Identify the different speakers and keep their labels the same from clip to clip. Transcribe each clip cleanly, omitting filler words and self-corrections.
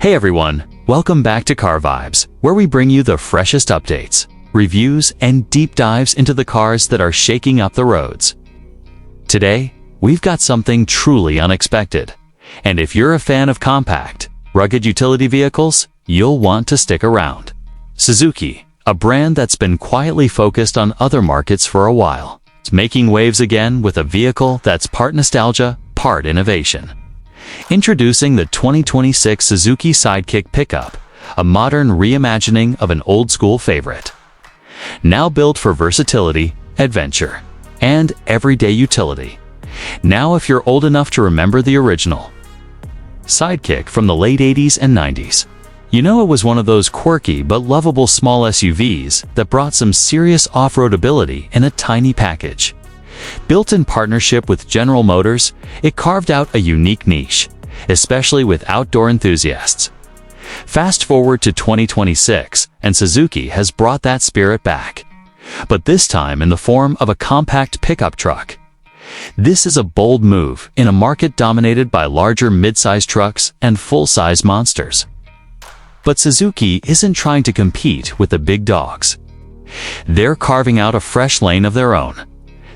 Speaker 1: Hey everyone, welcome back to Car Vibes, where we bring you the freshest updates, reviews, and deep dives into the cars that are shaking up the roads. Today, we've got something truly unexpected. And if you're a fan of compact, rugged utility vehicles, you'll want to stick around. Suzuki, a brand that's been quietly focused on other markets for a while, is making waves again with a vehicle that's part nostalgia, part innovation. Introducing the 2026 Suzuki Sidekick pickup, a modern reimagining of an old-school favorite. Now built for versatility, adventure, and everyday utility. Now if you're old enough to remember the original Sidekick from the late 80s and 90s. You know, it was one of those quirky but lovable small SUVs that brought some serious off-road ability in a tiny package. Built in partnership with General Motors, it carved out a unique niche, especially with outdoor enthusiasts. Fast forward to 2026, and Suzuki has brought that spirit back. But this time in the form of a compact pickup truck. This is a bold move in a market dominated by larger mid-size trucks and full-size monsters. But Suzuki isn't trying to compete with the big dogs. They're carving out a fresh lane of their own.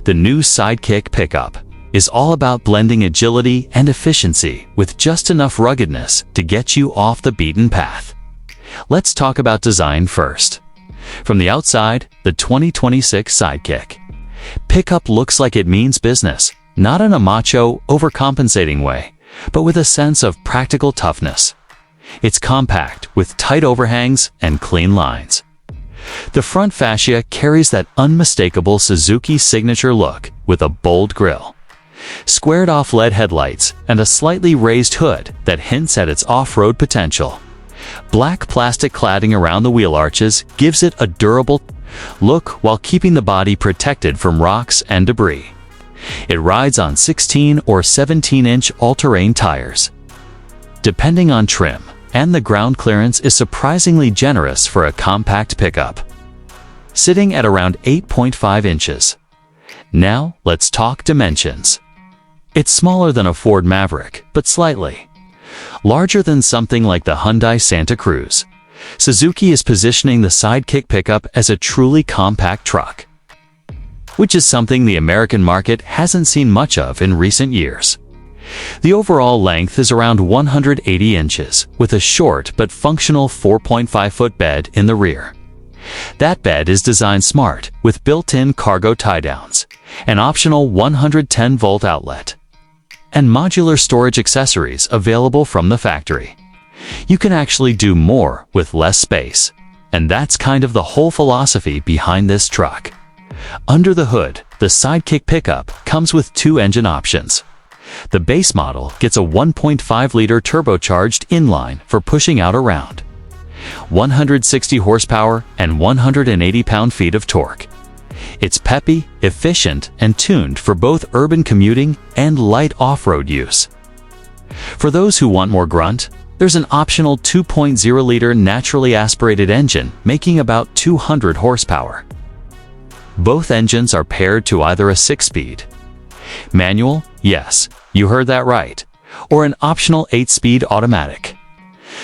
Speaker 1: The new Sidekick pickup is all about blending agility and efficiency with just enough ruggedness to get you off the beaten path. Let's talk about design first. From the outside, the 2026 Sidekick pickup looks like it means business, not in a macho, overcompensating way, but with a sense of practical toughness. It's compact, with tight overhangs and clean lines. The front fascia carries that unmistakable Suzuki signature look with a bold grille, squared-off LED headlights, and a slightly raised hood that hints at its off-road potential. Black plastic cladding around the wheel arches gives it a durable look while keeping the body protected from rocks and debris. It rides on 16 or 17-inch all-terrain tires. Depending on trim, and the ground clearance is surprisingly generous for a compact pickup, sitting at around 8.5 inches. Now, let's talk dimensions. It's smaller than a Ford Maverick, but slightly larger than something like the Hyundai Santa Cruz. Suzuki is positioning the Sidekick pickup as a truly compact truck, which is something the American market hasn't seen much of in recent years. The overall length is around 180 inches, with a short but functional 4.5-foot bed in the rear. That bed is designed smart, with built-in cargo tie-downs, an optional 110-volt outlet, and modular storage accessories available from the factory. You can actually do more with less space, and that's kind of the whole philosophy behind this truck. Under the hood, the Sidekick pickup comes with two engine options. The base model gets a 1.5-liter turbocharged inline for pushing out around 160 horsepower and 180 pound-feet of torque. It's peppy, efficient, and tuned for both urban commuting and light off-road use. For those who want more grunt, there's an optional 2.0-liter naturally aspirated engine making about 200 horsepower. Both engines are paired to either a 6-speed manual, yes, you heard that right, or an optional 8-speed automatic.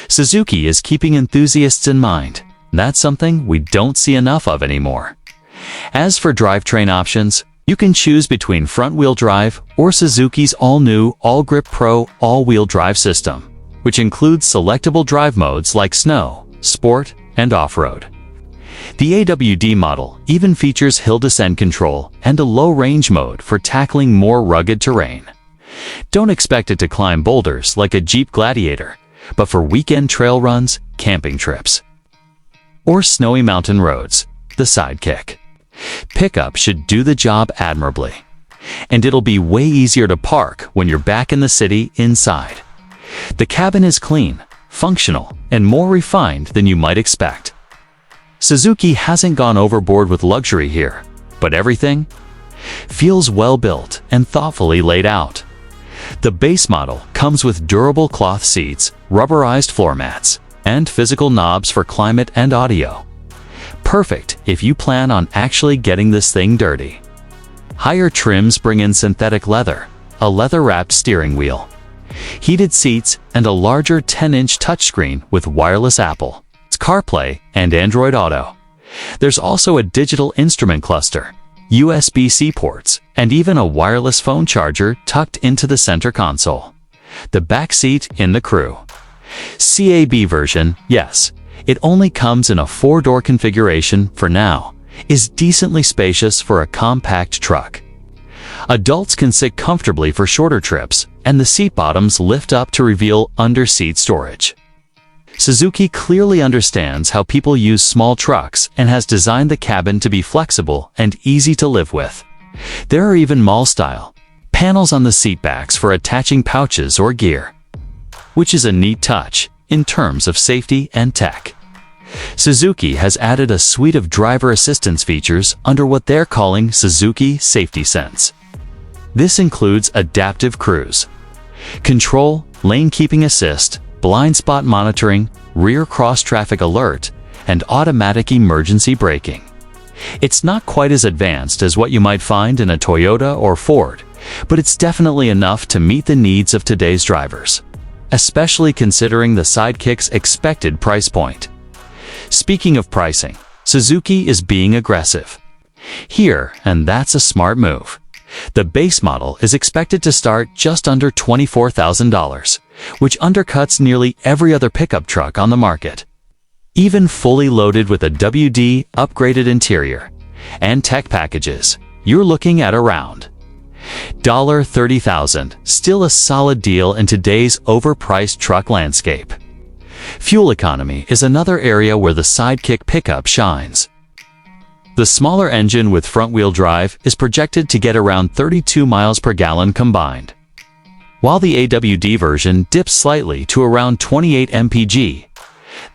Speaker 1: Suzuki is keeping enthusiasts in mind. That's something we don't see enough of anymore. As for drivetrain options, you can choose between front-wheel drive or Suzuki's all-new All-Grip Pro all-wheel drive system, which includes selectable drive modes like snow, sport, and off-road. The AWD model even features hill descent control and a low-range mode for tackling more rugged terrain. Don't expect it to climb boulders like a Jeep Gladiator, but for weekend trail runs, camping trips, or snowy mountain roads, the Sidekick pickup should do the job admirably. And it'll be way easier to park when you're back in the city inside. The cabin is clean, functional, and more refined than you might expect. Suzuki hasn't gone overboard with luxury here, but everything feels well built and thoughtfully laid out. The base model comes with durable cloth seats, rubberized floor mats, and physical knobs for climate and audio. Perfect if you plan on actually getting this thing dirty. Higher trims bring in synthetic leather, a leather-wrapped steering wheel, heated seats, and a larger 10-inch touchscreen with wireless Apple CarPlay and Android Auto. There's also a digital instrument cluster, USB-C ports, and even a wireless phone charger tucked into the center console. The back seat in the Cruz CAB version, yes, it only comes in a 4-door configuration for now, is decently spacious for a compact truck. Adults can sit comfortably for shorter trips, and the seat bottoms lift up to reveal under-seat storage. Suzuki clearly understands how people use small trucks and has designed the cabin to be flexible and easy to live with. There are even mall-style panels on the seatbacks for attaching pouches or gear, which is a neat touch in terms of safety and tech. Suzuki has added a suite of driver assistance features under what they're calling Suzuki Safety Sense. This includes adaptive cruise control, lane keeping assist, blind spot monitoring, rear cross-traffic alert, and automatic emergency braking. It's not quite as advanced as what you might find in a Toyota or Ford, but it's definitely enough to meet the needs of today's drivers, especially considering the Sidekick's expected price point. Speaking of pricing, Suzuki is being aggressive here, and that's a smart move. The base model is expected to start just under $24,000, which undercuts nearly every other pickup truck on the market. Even fully loaded with a WD upgraded interior and tech packages, you're looking at around $30,000, still a solid deal in today's overpriced truck landscape. Fuel economy is another area where the Sidekick pickup shines. The smaller engine with front-wheel drive is projected to get around 32 miles per gallon combined, while the AWD version dips slightly to around 28 mpg.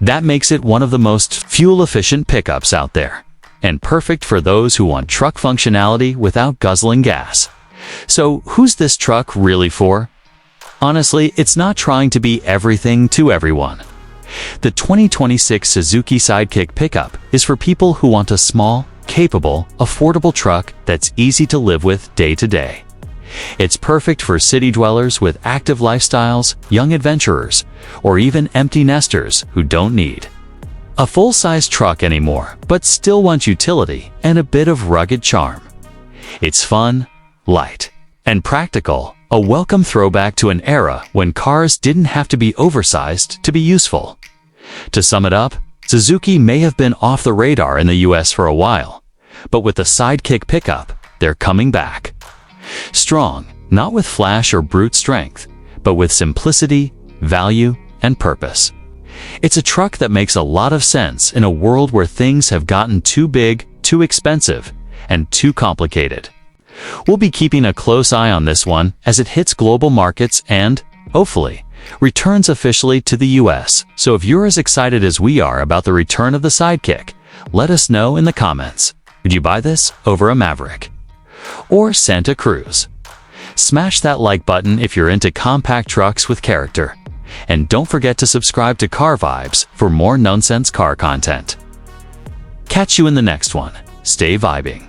Speaker 1: That makes it one of the most fuel-efficient pickups out there, and perfect for those who want truck functionality without guzzling gas. So who's this truck really for? Honestly, it's not trying to be everything to everyone. The 2026 Suzuki Sidekick pickup is for people who want a small, capable, affordable truck that's easy to live with day to day. It's perfect for city dwellers with active lifestyles, young adventurers, or even empty nesters who don't need a full-size truck anymore but still want utility and a bit of rugged charm. It's fun, light, and practical, a welcome throwback to an era when cars didn't have to be oversized to be useful. To sum it up, Suzuki may have been off the radar in the US for a while, but with the Sidekick pickup, they're coming back. Strong, not with flash or brute strength, but with simplicity, value, and purpose. It's a truck that makes a lot of sense in a world where things have gotten too big, too expensive, and too complicated. We'll be keeping a close eye on this one as it hits global markets and, hopefully, returns officially to the US. So if you're as excited as we are about the return of the Sidekick, let us know in the comments. Would you buy this over a Maverick or Santa Cruz? Smash that like button if you're into compact trucks with character. And don't forget to subscribe to Car Vibes for more nonsense car content. Catch you in the next one. Stay vibing.